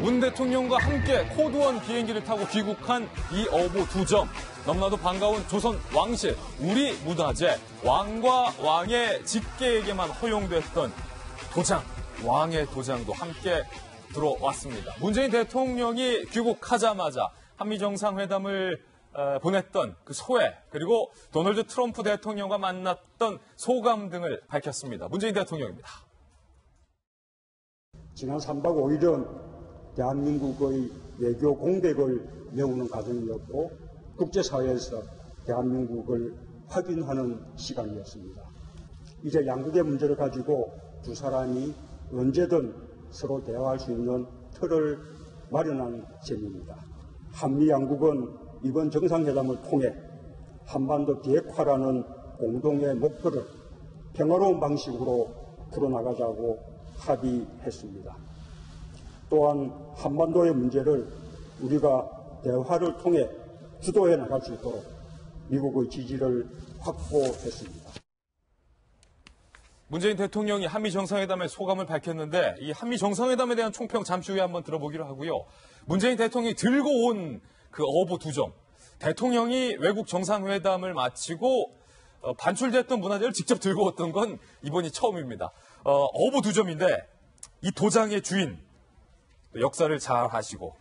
문 대통령과 함께 코드원 비행기를 타고 귀국한 이 어부 2점. 너무나도 반가운 조선 왕실, 우리 문화재, 왕과 왕의 직계에게만 허용됐던 도장, 왕의 도장도 함께 들어왔습니다. 문재인 대통령이 귀국하자마자 한미정상회담을 보냈던 그 소회, 그리고 도널드 트럼프 대통령과 만났던 소감 등을 밝혔습니다. 문재인 대통령입니다. 지난 3박 5일은 대한민국의 외교 공백을 메우는 과정이었고 국제사회에서 대한민국을 확인하는 시간이었습니다. 이제 양국의 문제를 가지고 두 사람이 언제든 서로 대화할 수 있는 틀을 마련한 셈입니다. 한미 양국은 이번 정상회담을 통해 한반도 비핵화라는 공동의 목표를 평화로운 방식으로 풀어나가자고 합의했습니다. 또한 한반도의 문제를 우리가 대화를 통해 주도해 나갈 수 있도록 미국의 지지를 확보했습니다. 문재인 대통령이 한미 정상회담의 소감을 밝혔는데 이 한미 정상회담에 대한 총평 잠시 후에 한번 들어보기로 하고요. 문재인 대통령이 들고 온 그 어부 2점. 대통령이 외국 정상회담을 마치고 반출됐던 문화재를 직접 들고 왔던 건 이번이 처음입니다. 어부 2점인데 이 도장의 주인, 역사를 잘 하시고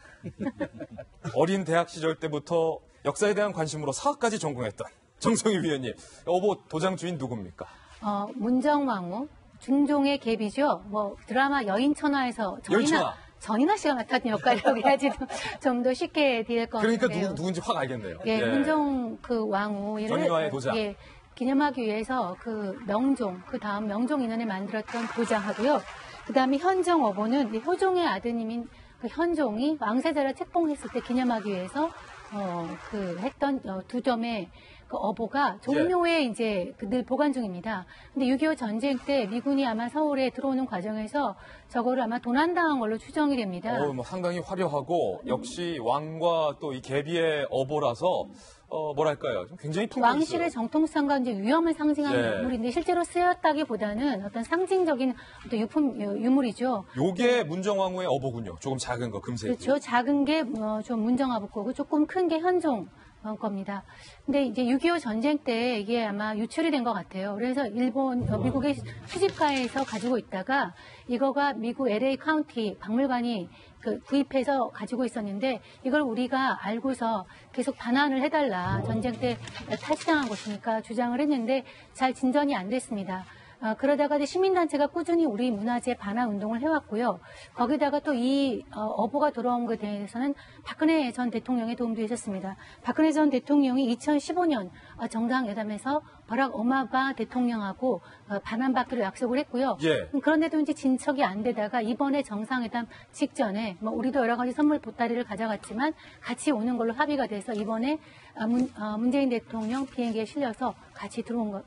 어린 대학 시절 때부터 역사에 대한 관심으로 사학까지 전공했던 정성희 위원님, 어부 도장 주인 누굽니까? 문정왕후, 중종의 계비죠. 드라마 여인천하에서 전인아 씨가 맡았던 역할이라고 해야지 좀 더 쉽게 될 것 같아요. 그러니까 누군지 확 알겠네요. 예, 문정 그 왕후를 전인화의 도장. 예, 기념하기 위해서 그 명종, 그 다음 명종 인원에 만들었던 도장하고요. 그 다음에 현종 어보는 효종의 아드님인 그 현종이 왕세자를 책봉했을 때 기념하기 위해서 했던 2점의 그 어보가 종묘에 이제 늘 보관 중입니다. 근데 6.25 전쟁 때 미군이 아마 서울에 들어오는 과정에서 저거를 아마 도난당한 걸로 추정이 됩니다. 상당히 화려하고 역시 왕과 또 이 계비의 어보라서 뭐랄까요? 굉장히 풍요있어요. 왕실의 정통성과 이제 위엄을 상징하는 유물인데 실제로 쓰였다기보다는 어떤 상징적인 어떤 유물이죠. 요게 문정왕후의 어보군요. 조금 작은 거, 금색이. 그렇죠. 작은 게 좀 문정아부 거고 조금 큰 게 현종 겁니다. 근데 이제 6.25 전쟁 때 이게 아마 유출이 된 것 같아요. 그래서 미국의 수집가에서 가지고 있다가 이거가 미국 LA 카운티 박물관이 구입해서 가지고 있었는데 이걸 우리가 알고서 계속 반환을 해달라. 전쟁 때 탈취당한 것이니까 주장을 했는데 잘 진전이 안 됐습니다. 그러다가 시민단체가 꾸준히 우리 문화재 반환 운동을 해왔고요. 거기다가 또 이 어보가 돌아온 것에 대해서는 박근혜 전 대통령의 도움도 있었습니다. 박근혜 전 대통령이 2015년 정상회담에서 버락 오바마 대통령하고 반환받기로 약속을 했고요. 그런데도 이제 진척이 안 되다가 이번에 정상회담 직전에 우리도 여러 가지 선물 보따리를 가져갔지만 같이 오는 걸로 합의가 돼서 이번에 문재인 대통령 비행기에 실려서 같이 들어온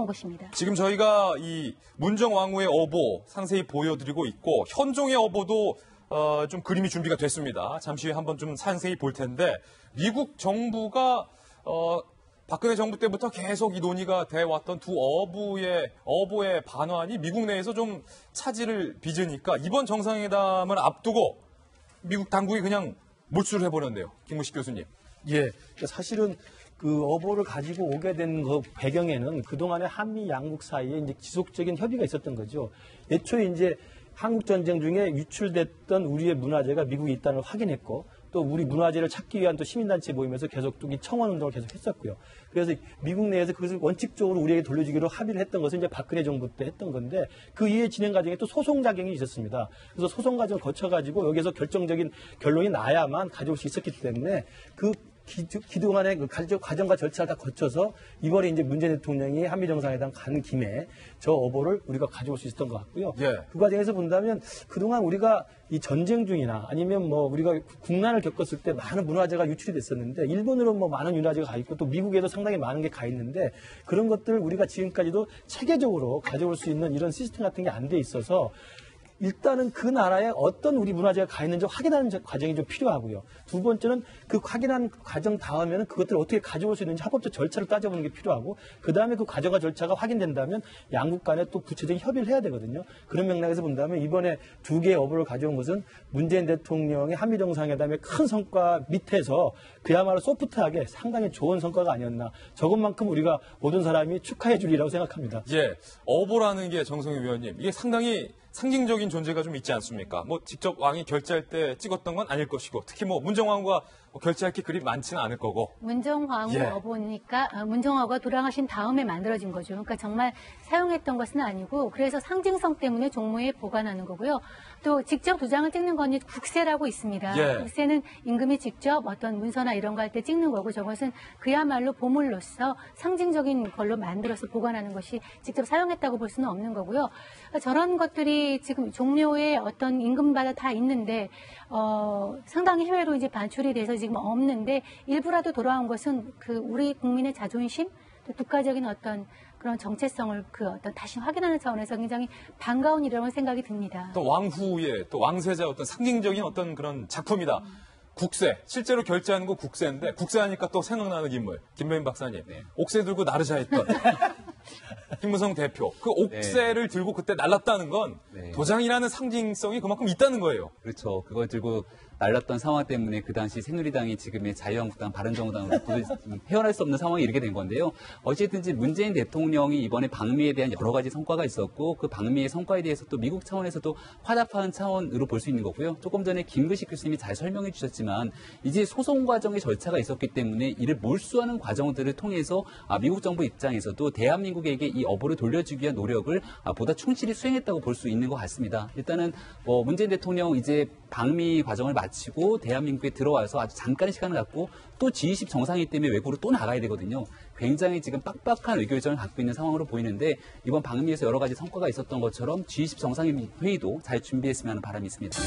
것입니다. 지금 저희가 이 문정왕후의 어보 상세히 보여드리고 있고 현종의 어보도 좀 그림이 준비가 됐습니다. 잠시 후에 한번 좀 상세히 볼 텐데 미국 정부가 박근혜 정부 때부터 계속 이 논의가 돼왔던 두 어보의 반환이 미국 내에서 좀 차질을 빚으니까 이번 정상회담을 앞두고 미국 당국이 그냥 몰수를 해버렸네요. 김무식 교수님. 예, 사실은 그 어보를 가지고 오게 된 그 배경에는 그동안에 한미 양국 사이에 이제 지속적인 협의가 있었던 거죠. 애초에 이제 한국 전쟁 중에 유출됐던 우리의 문화재가 미국에 있다는 걸 확인했고 또 우리 문화재를 찾기 위한 또 시민단체 모임에서 계속 또 청원 운동을 계속 했었고요. 그래서 미국 내에서 그것을 원칙적으로 우리에게 돌려주기로 합의를 했던 것은 이제 박근혜 정부 때 했던 건데 그 이후에 진행 과정에 또 소송 작용이 있었습니다. 그래서 소송 과정을 거쳐가지고 여기서 결정적인 결론이 나야만 가져올 수 있었기 때문에 그동안의 그 과정과 절차를 다 거쳐서 이번에 이제 문재인 대통령이 한미정상회담 가는 김에 저 어보를 우리가 가져올 수 있었던 것 같고요. 그 과정에서 본다면 그동안 우리가 이 전쟁 중이나 아니면 우리가 국난을 겪었을 때 많은 문화재가 유출이 됐었는데 일본으로 많은 문화재가 가 있고 또 미국에도 상당히 많은 게 가 있는데 그런 것들을 우리가 지금까지도 체계적으로 가져올 수 있는 이런 시스템 같은 게 안 돼 있어서 일단은 그 나라에 어떤 우리 문화재가 가 있는지 확인하는 과정이 좀 필요하고요. 두 번째는 그 확인한 과정 다음에는 그것들을 어떻게 가져올 수 있는지 합법적 절차를 따져보는 게 필요하고 그 다음에 그 과정과 절차가 확인된다면 양국 간에 또 구체적인 협의를 해야 되거든요. 그런 맥락에서 본다면 이번에 두 개의 어부를 가져온 것은 문재인 대통령의 한미 정상회담의 큰 성과 밑에서 그야말로 소프트하게 상당히 좋은 성과가 아니었나. 저것만큼 우리가 모든 사람이 축하해 주리라고 생각합니다. 예, 어보라는 게 정성희 위원님, 이게 상당히 상징적인 존재가 좀 있지 않습니까? 뭐 직접 왕이 결제할 때 찍었던 건 아닐 것이고, 특히 뭐 문정왕과 결제할 게 그리 많지는 않을 거고. 문정왕후 예. 어보니까 문정왕후가 돌아가신 다음에 만들어진 거죠. 그러니까 정말 사용했던 것은 아니고 그래서 상징성 때문에 종무에 보관하는 거고요. 또 직접 도장을 찍는 건 국세라고 있습니다. 예. 국세는 임금이 직접 어떤 문서나 이런 거 할 때 찍는 거고 저것은 그야말로 보물로서 상징적인 걸로 만들어서 보관하는 것이 직접 사용했다고 볼 수는 없는 거고요. 저런 것들이 지금 종묘에 어떤 임금마다 다 있는데 상당히 해외로 이제 반출이 돼서 지금 없는데 일부라도 돌아온 것은 그 우리 국민의 자존심, 또 국가적인 어떤 그런 정체성을 그 어떤 다시 확인하는 차원에서 굉장히 반가운 일이라고 생각이 듭니다. 또 왕후의 또 왕세자 어떤 상징적인 어떤 그런 작품이다. 국세, 실제로 결제하는 거 국세인데 국세하니까 또 생각나는 인물 김배인 박사님. 옥새 들고 나르자 했던 김무성 대표. 그 옥새를 들고 그때 날랐다는 건 도장이라는 상징성이 그만큼 있다는 거예요. 그렇죠. 그걸 들고 날랐던 상황 때문에 그 당시 새누리당이 지금의 자유한국당, 바른정당으로 헤어날 수 없는 상황에 이르게 된 건데요. 어쨌든지 문재인 대통령이 이번에 방미에 대한 여러 가지 성과가 있었고 그 방미의 성과에 대해서 또 미국 차원에서도 화답하는 차원으로 볼 수 있는 거고요. 조금 전에 김근식 교수님이 잘 설명해 주셨지만 이제 소송 과정의 절차가 있었기 때문에 이를 몰수하는 과정들을 통해서 미국 정부 입장에서도 대한민국에게 이 어보를 돌려주기 위한 노력을 보다 충실히 수행했다고 볼 수 있는 것 같습니다. 일단은 문재인 대통령 이제 방미 과정을 마치고 대한민국에 들어와서 아주 잠깐의 시간을 갖고 또 G20 정상회의 때문에 외국으로 또 나가야 되거든요. 굉장히 지금 빡빡한 외교 일정을 갖고 있는 상황으로 보이는데 이번 방미에서 여러 가지 성과가 있었던 것처럼 G20 정상회의도 잘 준비했으면 하는 바람이 있습니다.